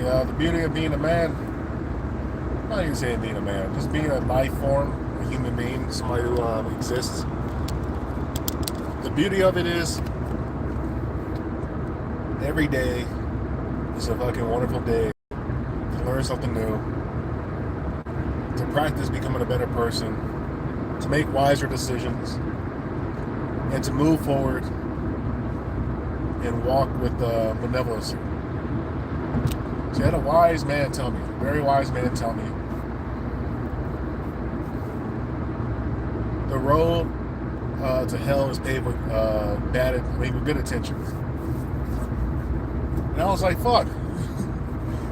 The beauty of being a man, I'm not even saying being a man, just being a life form, a human being, somebody who exists. The beauty of it is every day is a fucking wonderful day to learn something new, to practice becoming a better person, to make wiser decisions, and to move forward and walk with benevolency. So I had a wise man tell me, a very wise man tell me, the road to hell is paved with with good intentions. And I was like, fuck,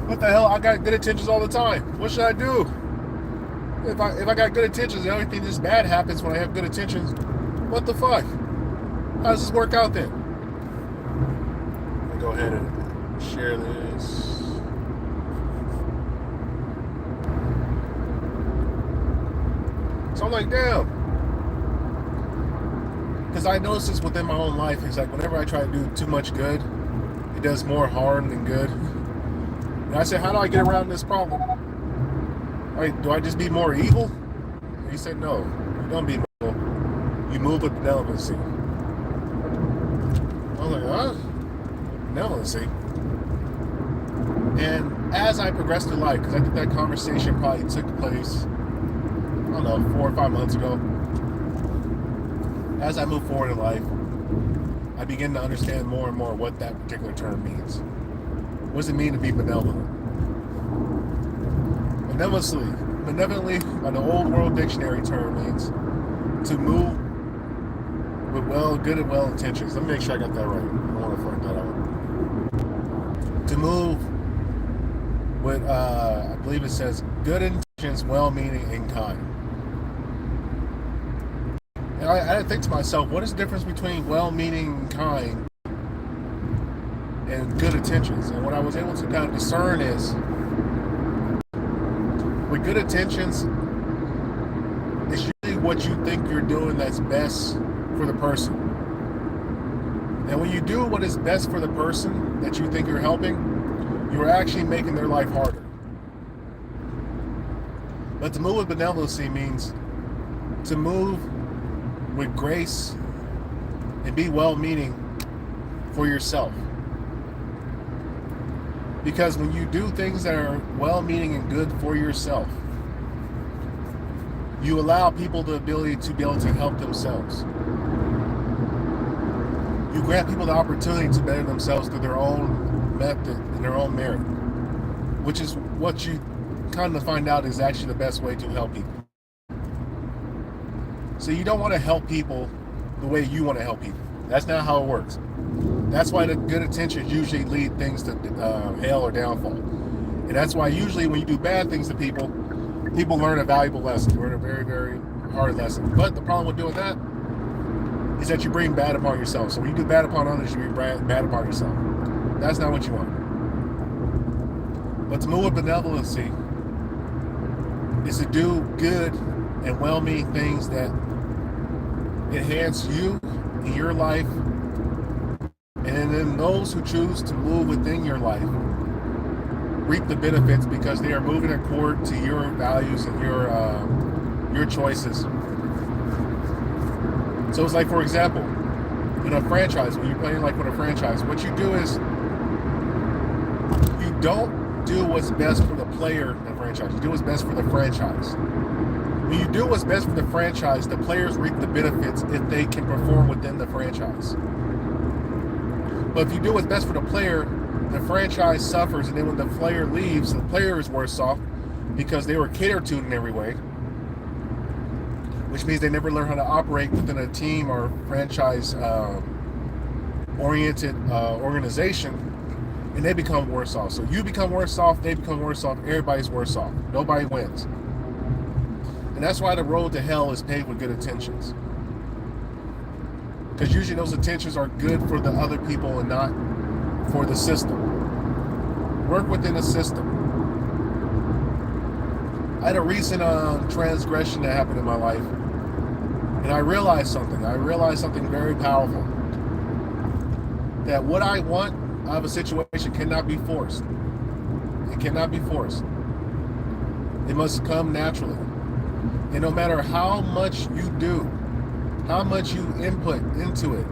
what the hell? I got good intentions all the time. What should I do? If I got good intentions, the only thing that's bad happens when I have good intentions. What the fuck? How does this work out then? Let me go ahead and share this. So I'm like, damn. Because I noticed this within my own life. It's like whenever I try to do too much good, it does more harm than good. And I said, how do I get around this problem? Like, do I just be more evil? And he said, no, you don't be evil. You move with benevolency. I was like, huh? Benevolency? And as I progressed through life, because I think that conversation probably took place, I don't know, 4 or 5 months ago. As I move forward in life, I begin to understand more and more what that particular term means. What does it mean to be benevolent? Benevolently, by the old world dictionary term, means to move with good and well intentions. Let me make sure I got that right. I don't want to fuck that up. To move with, I believe it says, good intentions, well-meaning, and kind. And I had to think to myself, what is the difference between well-meaning and kind and good intentions? And what I was able to kind of discern is, with good intentions, it's usually what you think you're doing that's best for the person. And when you do what is best for the person that you think you're helping, you're actually making their life harder. But to move with benevolency means to move with grace and be well-meaning for yourself. Because when you do things that are well-meaning and good for yourself, you allow people the ability to be able to help themselves. You grant people the opportunity to better themselves through their own method and their own merit, which is what you kind of find out is actually the best way to help people. So you don't want to help people the way you want to help people. That's not how it works. That's why the good intentions usually lead things to hell or downfall. And that's why usually when you do bad things to people, people learn a valuable lesson, learn a very, very hard lesson. But the problem with doing that is that you bring bad upon yourself. So when you do bad upon others, you bring bad upon yourself. That's not what you want. But to move with benevolency is to do good and well-meaning things that enhance you in your life, and then those who choose to move within your life reap the benefits because they are moving accord to your values and your choices. So it's like, for example, in a franchise, when you're playing like with a franchise, what you do is you don't do what's best for the player in the franchise. You do what's best for the franchise. When you do what's best for the franchise, the players reap the benefits if they can perform within the franchise. But if you do what's best for the player, the franchise suffers, and then when the player leaves, the player is worse off because they were catered to in every way, which means they never learn how to operate within a team or franchise oriented organization, and they become worse off. So you become worse off, they become worse off, everybody's worse off. Nobody wins. And that's why the road to hell is paved with good intentions. Because usually those intentions are good for the other people and not for the system. Work within the system. I had a recent transgression that happened in my life, and I realized something. I realized something very powerful. That what I want out of a situation cannot be forced. It cannot be forced. It must come naturally. And no matter how much you do, how much you input into it,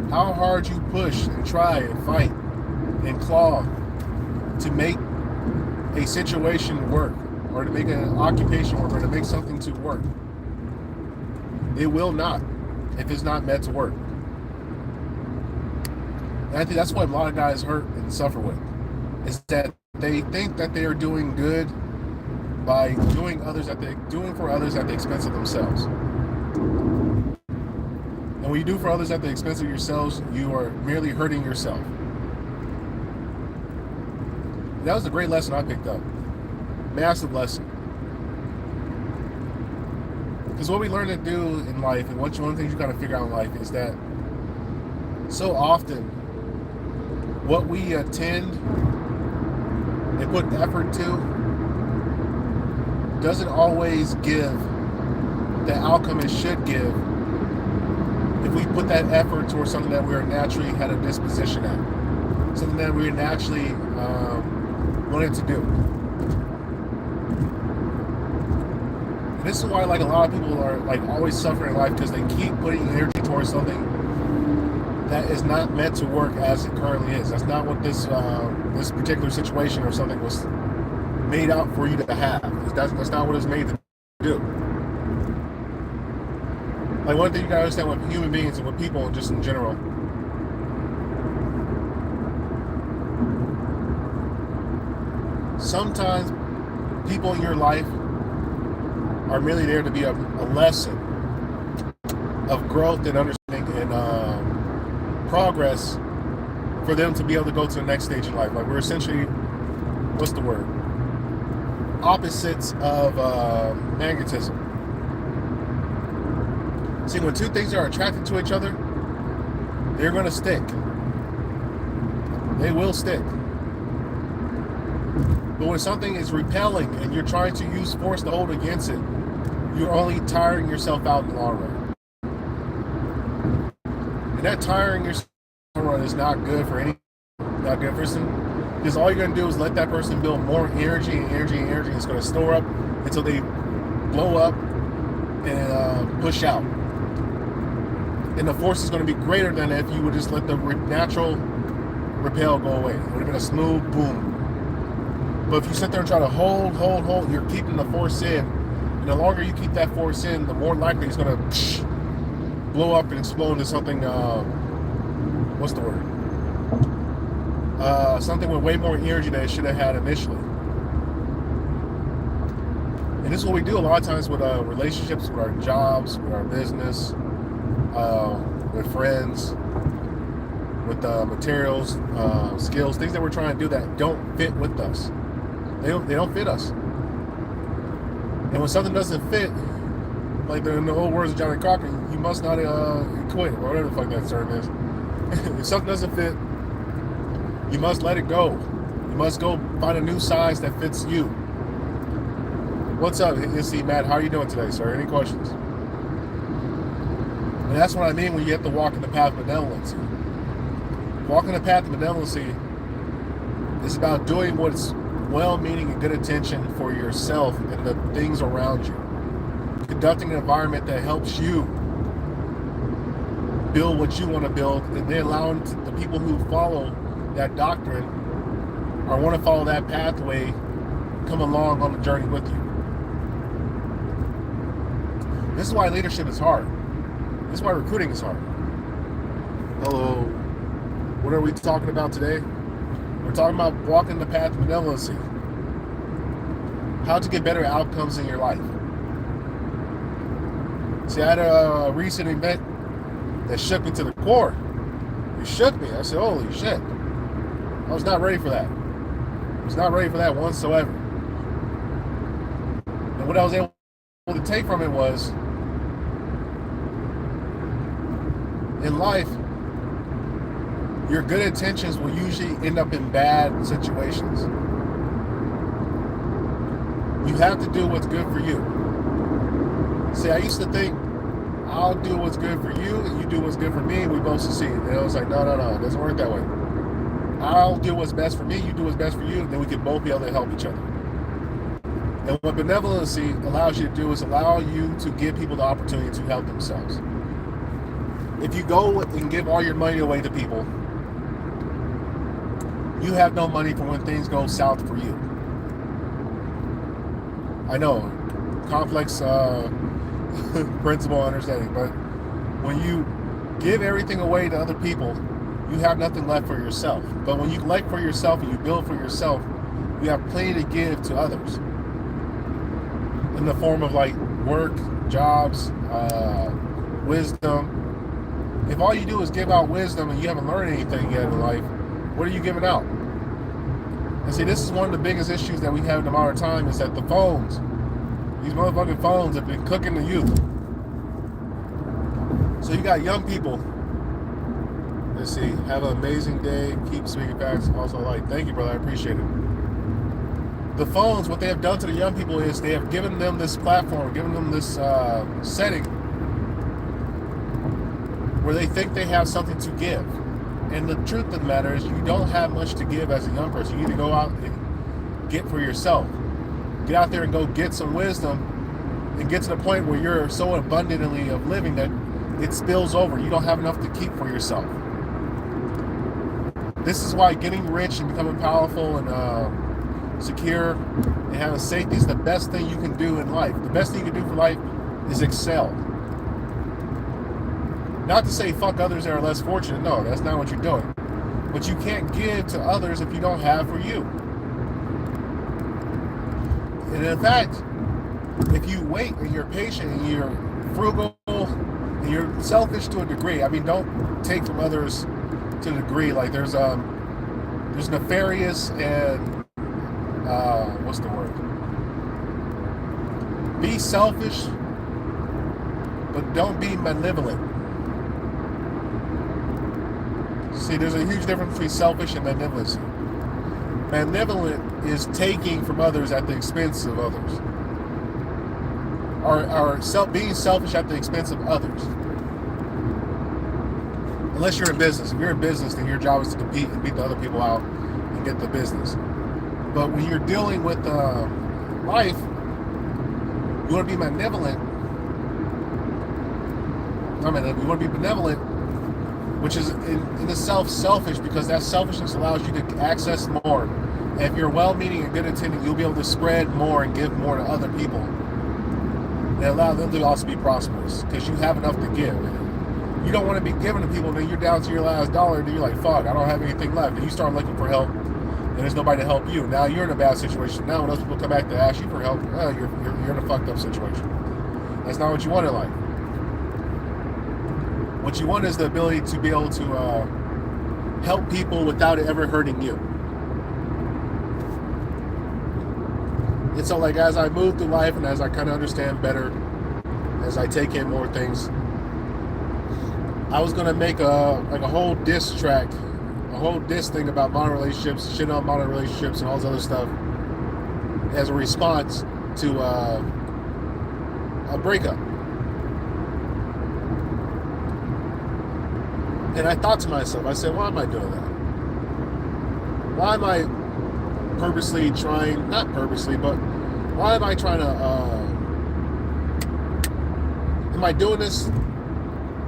how hard you push and try and fight and claw to make a situation work, or to make an occupation work, or to make something to work, it will not, if it's not meant to work. And I think that's what a lot of guys hurt and suffer with, is that they think that they are doing good by doing for others at the expense of themselves. And when you do for others at the expense of yourselves, you are merely hurting yourself. And that was a great lesson I picked up. Massive lesson. Because what we learn to do in life, and one of the things you gotta figure out in life, is that so often what we attend and put effort to doesn't always give the outcome it should give if we put that effort towards something that we are naturally had a disposition at, something that we naturally wanted to do. And this is why, like, a lot of people are like always suffering in life, because they keep putting energy towards something that is not meant to work as it currently is. That's not what this particular situation or something was made out for you to have. That's not what it's made to do. Like, one thing you gotta understand with human beings and with people just in general, sometimes people in your life are merely there to be a lesson of growth and understanding and progress for them to be able to go to the next stage in life. Like, we're essentially, what's the word? Opposites of magnetism. See, when two things are attracted to each other, they're going to stick. They will stick. But when something is repelling and you're trying to use force to hold against it, you're only tiring yourself out in the long run. And that tiring yourself in the long run is not good for not good for person. Because all you're going to do is let that person build more energy and energy and energy. It's going to store up until they blow up and push out. And the force is going to be greater than if you would just let the natural repel go away. It would have been a smooth boom. But if you sit there and try to hold, you're keeping the force in. And the longer you keep that force in, the more likely it's going to blow up and explode into something, what's the word? Something with way more energy than it should have had initially. And this is what we do a lot of times with relationships, with our jobs, with our business, with friends, with materials, skills, things that we're trying to do that don't fit with us. They don't fit us. And when something doesn't fit, like in the old words of Johnny Cochran, you must not quit, or whatever the fuck that term is. If something doesn't fit, you must let it go. You must go find a new size that fits you. What's up, NC Matt? How are you doing today, sir? Any questions? And that's what I mean when you have to walk in the path of benevolency. Walking the path of benevolency is about doing what's well-meaning and good intention for yourself and the things around you. Conducting an environment that helps you build what you want to build, and then allowing the people who follow that doctrine or want to follow that pathway come along on the journey with you. This is why leadership is hard. This is why recruiting is hard. Hello. What are we talking about today? We're talking about walking the path of benevolency. How to get better outcomes in your life. See, I had a recent event that shook me to the core. It shook me. I said, holy shit. I was not ready for that. I was not ready for that whatsoever. And what I was able to take from it was, in life, your good intentions will usually end up in bad situations. You have to do what's good for you. See, I used to think, I'll do what's good for you, and you do what's good for me, and we both succeed. And I was like, no, it doesn't work that way. I'll do what's best for me, you do what's best for you, and then we can both be able to help each other. And what benevolency allows you to do is allow you to give people the opportunity to help themselves. If you go and give all your money away to people, you have no money for when things go south for you. I know, complex principle understanding, but when you give everything away to other people, you have nothing left for yourself. But when you collect for yourself and you build for yourself, you have plenty to give to others in the form of like work, jobs, wisdom. If all you do is give out wisdom and you haven't learned anything yet in life, what are you giving out? And see, this is one of the biggest issues that we have in the modern time, is that the phones, these motherfucking phones, have been cooking the youth. So you got young people. Let's see. Have an amazing day. Keep speaking facts. Also, like, thank you, brother. I appreciate it. The phones, what they have done to the young people is they have given them this platform, given them this setting where they think they have something to give. And the truth of the matter is, you don't have much to give as a young person. You need to go out and get for yourself. Get out there and go get some wisdom and get to the point where you're so abundantly of living that it spills over. You don't have enough to keep for yourself. This is why getting rich and becoming powerful and secure and having safety is the best thing you can do in life. The best thing you can do for life is excel. Not to say fuck others that are less fortunate. No, that's not what you're doing. But you can't give to others if you don't have for you. And in fact, if you wait and you're patient and you're frugal and you're selfish to a degree, I mean, don't take from others to the degree like there's nefarious and what's the word? Be selfish, but don't be malevolent. See, there's a huge difference between selfish and malevolence. Malevolent is taking from others at the expense of others. Or being selfish at the expense of others. Unless you're in business. If you're in business, then your job is to compete and beat the other people out and get the business. But when you're dealing with life, you want to be malevolent. You want to be benevolent, which is in itself selfish, because that selfishness allows you to access more. And if you're well-meaning and good intending, you'll be able to spread more and give more to other people and allow them to also be prosperous, because you have enough to give. You don't want to be giving to people, then you're down to your last dollar, and then you're like, fuck, I don't have anything left. And you start looking for help, and there's nobody to help you. Now you're in a bad situation. Now when those people come back to ask you for help, you're in a fucked up situation. That's not what you want in life. What you want is the ability to be able to help people without it ever hurting you. And so, like, as I move through life and as I kind of understand better, as I take in more things, I was gonna make a whole diss track, a whole diss thing about modern relationships, shit on modern relationships and all this other stuff, as a response to a breakup. And I thought to myself, I said, why am I doing that? Why am I purposely trying, not purposely, but why am I trying to, am I doing this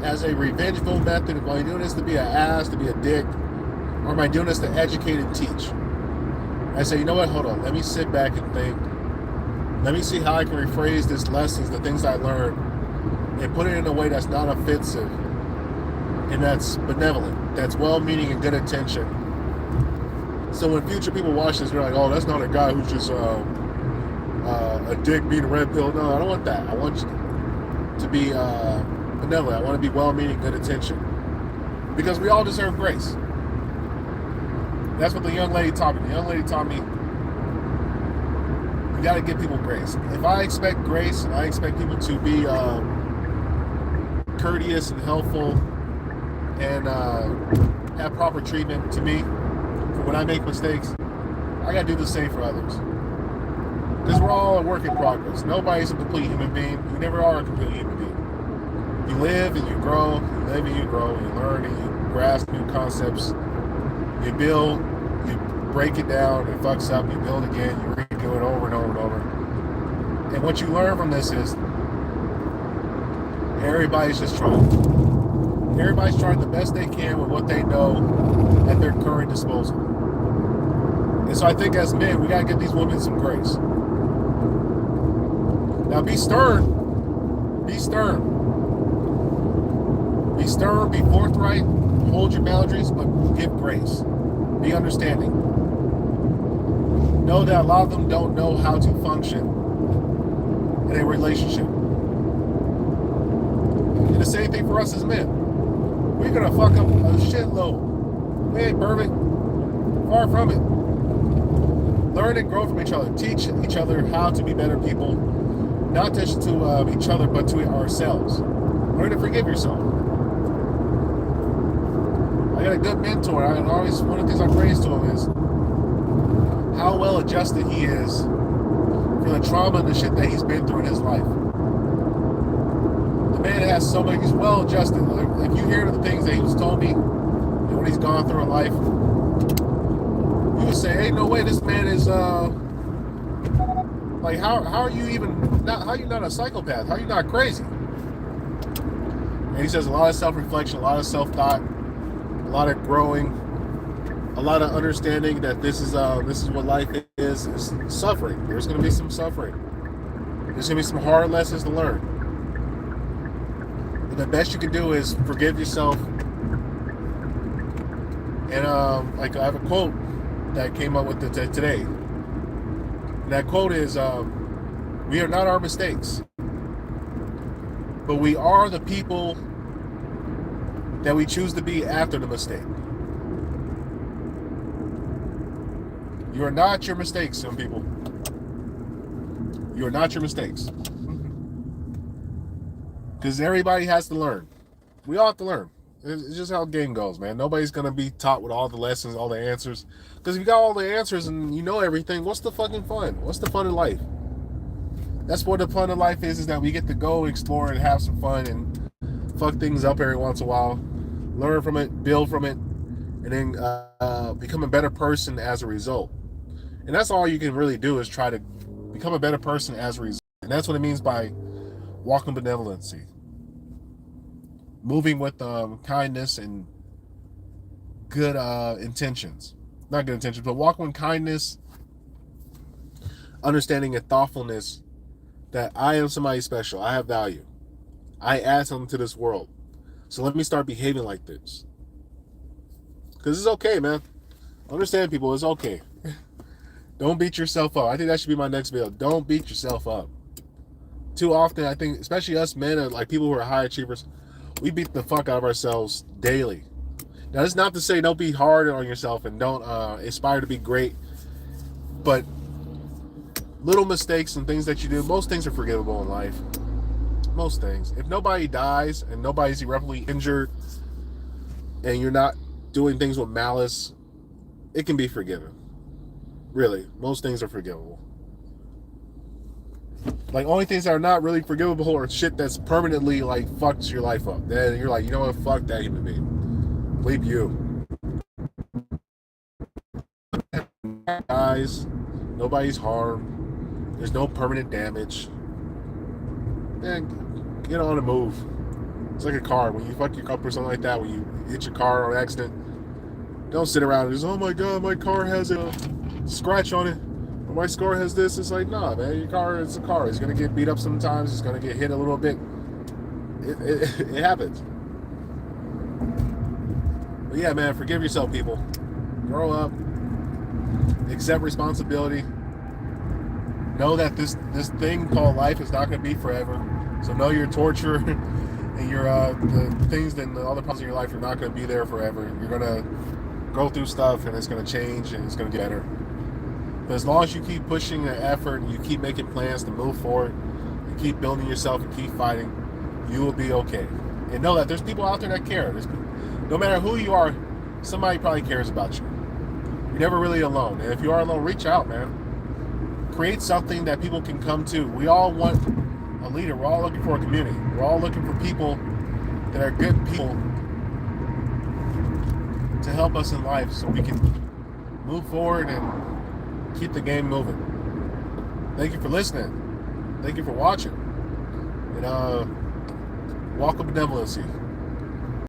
as a revengeful method? Am I doing this to be an ass, to be a dick? Or am I doing this to educate and teach? I say, you know what, hold on, let me sit back and think. Let me see how I can rephrase these lessons, the things I learned, and put it in a way that's not offensive, and that's benevolent, that's well-meaning and good intention. So when future people watch this, they're like, oh, that's not a guy who's just a dick being a red pill. No, I don't want that. I want you to be benevolent. I want to be well-meaning, good intention. Because we all deserve grace. That's what the young lady taught me. The young lady taught me, you got to give people grace. If I expect grace, I expect people to be courteous and helpful and have proper treatment to me for when I make mistakes. I gotta do the same for others, because we're all a work in progress. Nobody's a complete human being. You never are a complete human being. You live and you grow, you live and you grow, you learn and you grasp new concepts You build, you break it down, it fucks up, you build again, you redo it over and over and over. And what you learn from this is everybody's just trying. Everybody's trying the best they can with what they know at their current disposal. And so I think as men, we gotta give these women some grace. Now be stern. Be stern. Be stern, be forthright, hold your boundaries, but give grace. Be understanding. Know that a lot of them don't know how to function in a relationship. And the same thing for us as men. We're gonna fuck up a shitload. We ain't perfect. Far from it. Learn and grow from each other. Teach each other how to be better people. Not just to each other, but to ourselves. Learn to forgive yourself. I got a good mentor. One of the things I praise to him is how well adjusted he is for the trauma and the shit that he's been through in his life. The man has so much, he's well adjusted. If you hear the things that he's told me, and what he's gone through in life, you would say, ain't no way this man is, like, how are you even, how are you not a psychopath? How are you not crazy? And he says a lot of self-reflection, a lot of self-thought, a lot of growing, a lot of understanding that this is what life is suffering. There's going to be some suffering. There's going to be some hard lessons to learn. But the best you can do is forgive yourself. And like I have a quote that came up with today. And that quote is, we are not our mistakes, but we are the people that we choose to be after the mistake. You are not your mistakes, some people. You are not your mistakes. Because everybody has to learn. We all have to learn. It's just how the game goes, man. Nobody's going to be taught with all the lessons, all the answers. Because if you got all the answers and you know everything, what's the fucking fun? What's the fun of life? That's what the fun of life is that we get to go explore and have some fun and fuck things up every once in a while. Learn from it, build from it, and then become a better person as a result. And that's all you can really do is try to become a better person as a result. And that's what it means by walking benevolency. Moving with kindness and good intentions. Not good intentions, but walking with kindness, understanding and thoughtfulness that I am somebody special. I have value. I add something to this world. So let me start behaving like this. Because it's okay, man. Understand, people, it's okay. Don't beat yourself up. I think that should be my next video. Don't beat yourself up. Too often, I think, especially us men, like people who are high achievers, we beat the fuck out of ourselves daily. Now, that's not to say don't be hard on yourself and don't aspire to be great. But little mistakes and things that you do, most things are forgivable in life. Most things. If nobody dies and nobody's irreparably injured and you're not doing things with malice, it can be forgiven. Really, most things are forgivable. Like, only things that are not really forgivable are shit that's permanently, like, fucks your life up. Then you're like, you know what, fuck that human being. Bleep you. Guys, nobody's harmed. There's no permanent damage. Man, get on the move. It's like a car. When you fuck your up or something like that, when you hit your car on accident, don't sit around and just, oh my god, my car has a scratch on it. My score has this. It's like, nah, man, your car is a car. It's going to get beat up sometimes. It's going to get hit a little bit. It happens. But yeah, man, forgive yourself, people. Grow up. Accept responsibility. Know that this thing called life is not going to be forever. So know your torture and your the things and the other parts of your life are not going to be there forever. You're going to go through stuff and it's going to change and it's going to get better. But as long as you keep pushing the effort and you keep making plans to move forward, and keep building yourself and keep fighting, you will be okay. And know that there's people out there that care. No matter who you are, somebody probably cares about you. You're never really alone. And if you are alone, reach out, man. Create something that people can come to. We all want a leader. We're all looking for a community. We're all looking for people that are good people to help help us in life so we can move forward and keep the game moving. Thank you for listening. Thank you for watching. And walk with benevolency.